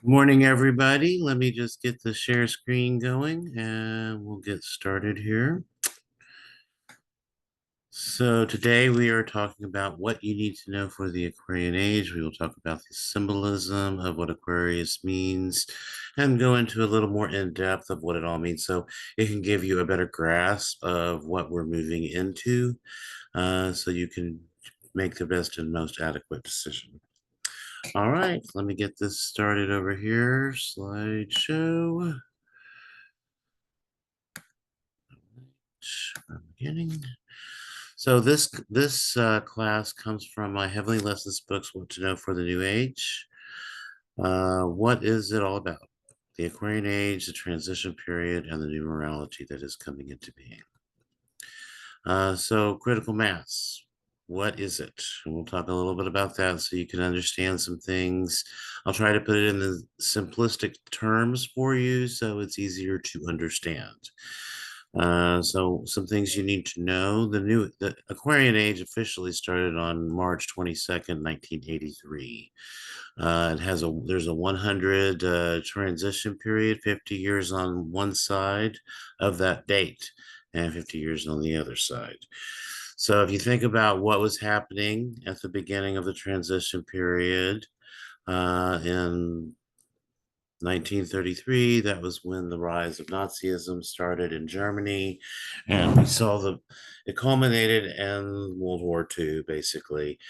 Morning, everybody. Let me just get the share screen going and we'll get started here. So, today we are talking about what you need to know for the Aquarian Age. We will talk about the symbolism of what Aquarius means and go into a little more in depth of what it all means so it can give you a better grasp of what we're moving into so you can make the best and most adequate decision. All right, let me get this started over here. Slideshow. Beginning. So this class comes from my Heavenly Lessons books, What to Know for the New Age. What is it all about? The Aquarian Age, the transition period, and the new morality that is coming into being. So critical mass, what is it? And we'll talk a little bit about that so you can understand some things. I'll try to put it in the simplistic terms for you so it's easier to understand. So some things you need to know. The Aquarian Age officially started on March 22nd, 1983. There's a 100 transition period, 50 years on one side of that date and 50 years on the other side. So if you think about what was happening at the beginning of the transition period in 1933, that was when the rise of Nazism started in Germany, and we saw it culminated in World War II, basically,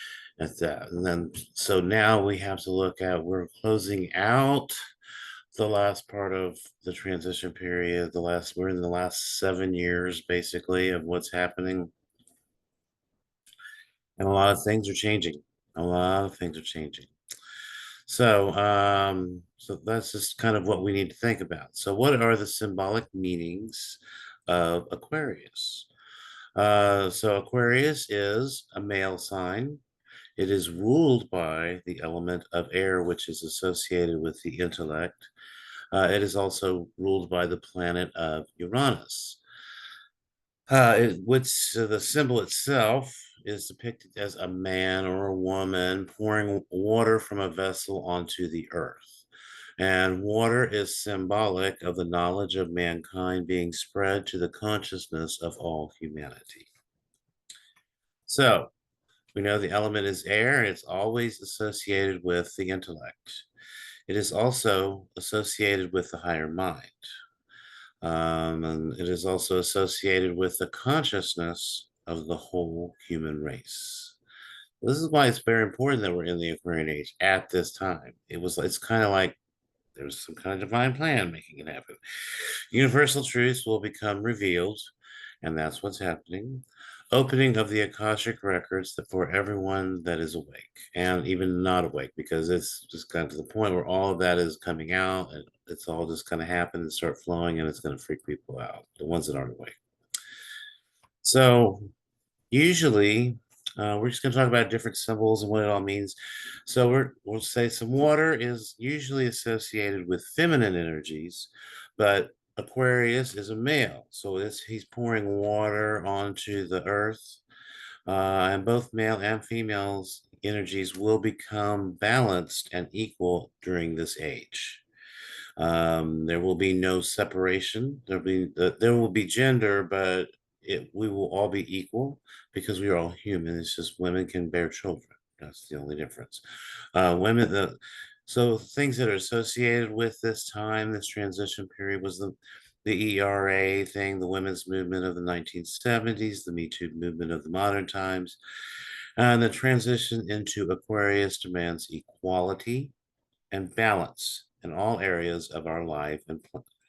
at that. And then, so now we have to look at, we're closing out the last part of the transition period, we're in the last 7 years, basically, of what's happening. And a lot of things are changing. A lot of things are changing. So that's just kind of what we need to think about. So, what are the symbolic meanings of Aquarius? So, Aquarius is a male sign. It is ruled by the element of air, which is associated with the intellect. It is also ruled by the planet of Uranus. The symbol itself is depicted as a man or a woman pouring water from a vessel onto the earth. And water is symbolic of the knowledge of mankind being spread to the consciousness of all humanity. So we know the element is air, and it's always associated with the intellect. It is also associated with the higher mind. And it is also associated with the consciousness of the whole human race. This is why it's very important that we're in the Aquarian Age at this time. It's kind of like there's some kind of divine plan making it happen. Universal truths will become revealed, and that's what's happening. Opening of the Akashic records for everyone that is awake and even not awake, because it's just gotten to the point where all of that is coming out and it's all just going to happen and start flowing, and it's going to freak people out, the ones that aren't awake. So, usually, we're just going to talk about different symbols and what it all means. So we'll say some water is usually associated with feminine energies, but Aquarius is a male, so he's pouring water onto the earth, and both male and females energies will become balanced and equal during this age. There will be no separation. There will be gender, but we will all be equal because we are all human. It's just women can bear children. That's the only difference. So things that are associated with this time, this transition period, was the ERA thing, the women's movement of the 1970s, the Me Too movement of the modern times, and the transition into Aquarius demands equality and balance in all areas of our lives and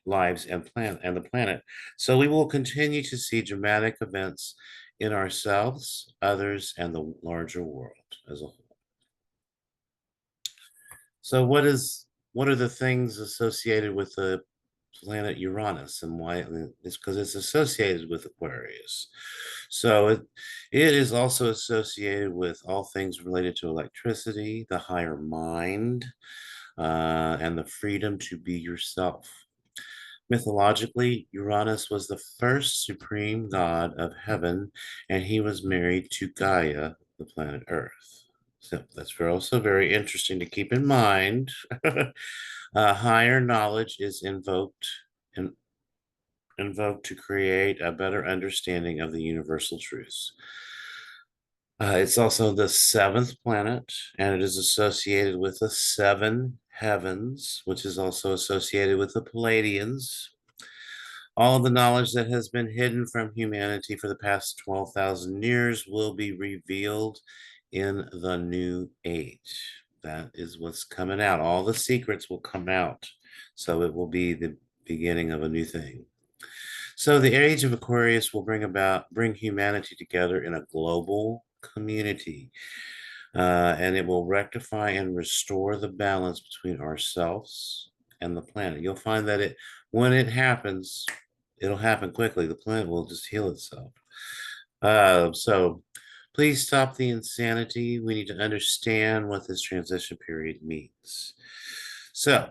the planet. So we will continue to see dramatic events in ourselves, others, and the larger world as a whole. So what are the things associated with the planet Uranus, and why? It's because it's associated with Aquarius. So it is also associated with all things related to electricity, the higher mind, and the freedom to be yourself. Mythologically, Uranus was the first supreme god of heaven, and he was married to Gaia, the planet Earth. So that's also very interesting to keep in mind. Higher knowledge is in, invoked to create a better understanding of the universal truths. It's also the seventh planet, and it is associated with the seven heavens, which is also associated with the Pleiadians. All of the knowledge that has been hidden from humanity for the past 12,000 years will be revealed in the new age. That is what's coming out. All the secrets will come out. So it will be the beginning of a new thing. So the age of Aquarius will bring humanity together in a global community, and it will rectify and restore the balance between ourselves and the planet. You'll find that when it happens, it'll happen quickly. The planet will just heal itself. So please stop the insanity. We need to understand what this transition period means. So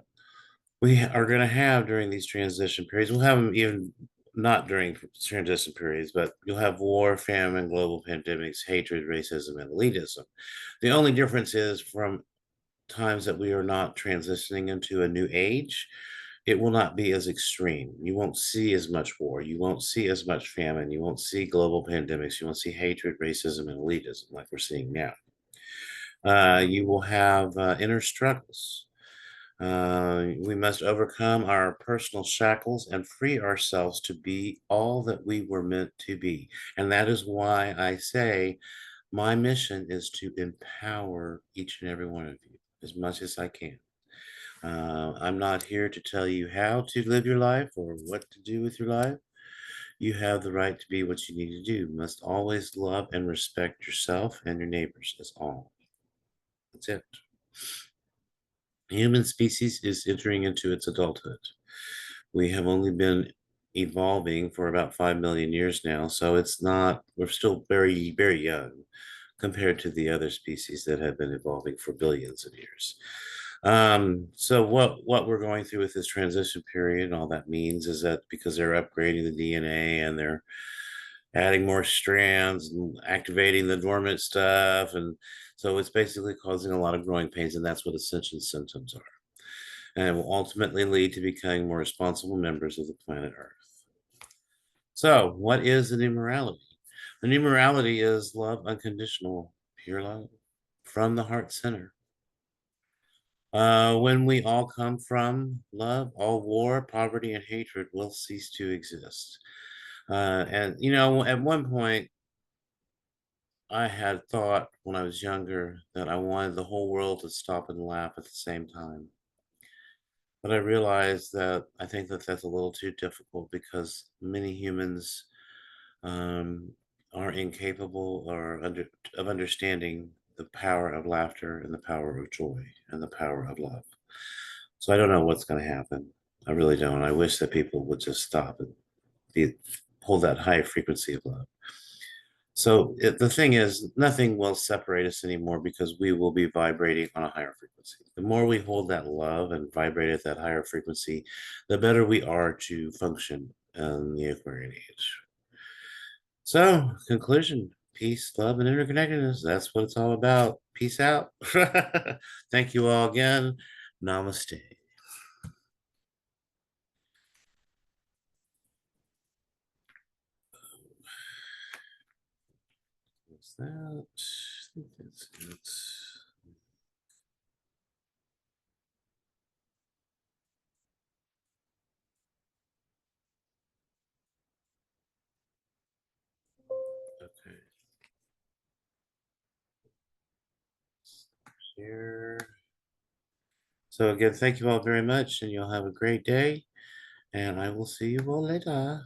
we are going to have during these transition periods, we'll have them even not during transition periods, but you'll have war, famine, global pandemics, hatred, racism, and elitism. The only difference is from times that we are not transitioning into a new age, it will not be as extreme. You won't see as much war. You won't see as much famine. You won't see global pandemics. You won't see hatred, racism, and elitism like we're seeing now. You will have inner struggles. We must overcome our personal shackles and free ourselves to be all that we were meant to be. And that is why I say my mission is to empower each and every one of you as much as I can. I'm not here to tell you how to live your life or what to do with your life. You have the right to be what you need to do. You must always love and respect yourself and your neighbors. That's all. That's it. Human species is entering into its adulthood. We have only been evolving for about 5 million years now, so we're still very, very young compared to the other species that have been evolving for billions of years. So what we're going through with this transition period, all that means is that because they're upgrading the DNA and they're adding more strands and activating the dormant stuff, and so it's basically causing a lot of growing pains, and that's what ascension symptoms are. And it will ultimately lead to becoming more responsible members of the planet Earth. So, what is the new morality? The new morality is love unconditional, pure love from the heart center. When we all come from love, all war, poverty, and hatred will cease to exist. And, at one point, I had thought when I was younger that I wanted the whole world to stop and laugh at the same time. But I realized that I think that that's a little too difficult because many humans um, are incapable of understanding the power of laughter and the power of joy and the power of love. So I don't know what's going to happen. I really don't. I wish that people would just stop and hold that high frequency of love. So the thing is, nothing will separate us anymore because we will be vibrating on a higher frequency. The more we hold that love and vibrate at that higher frequency, the better we are to function in the Aquarian Age. So, conclusion, peace, love, and interconnectedness. That's what it's all about. Peace out. Thank you all again. Namaste. What's that? I think that's it. Okay. Share. So again, thank you all very much, and you'll have a great day. And I will see you all later.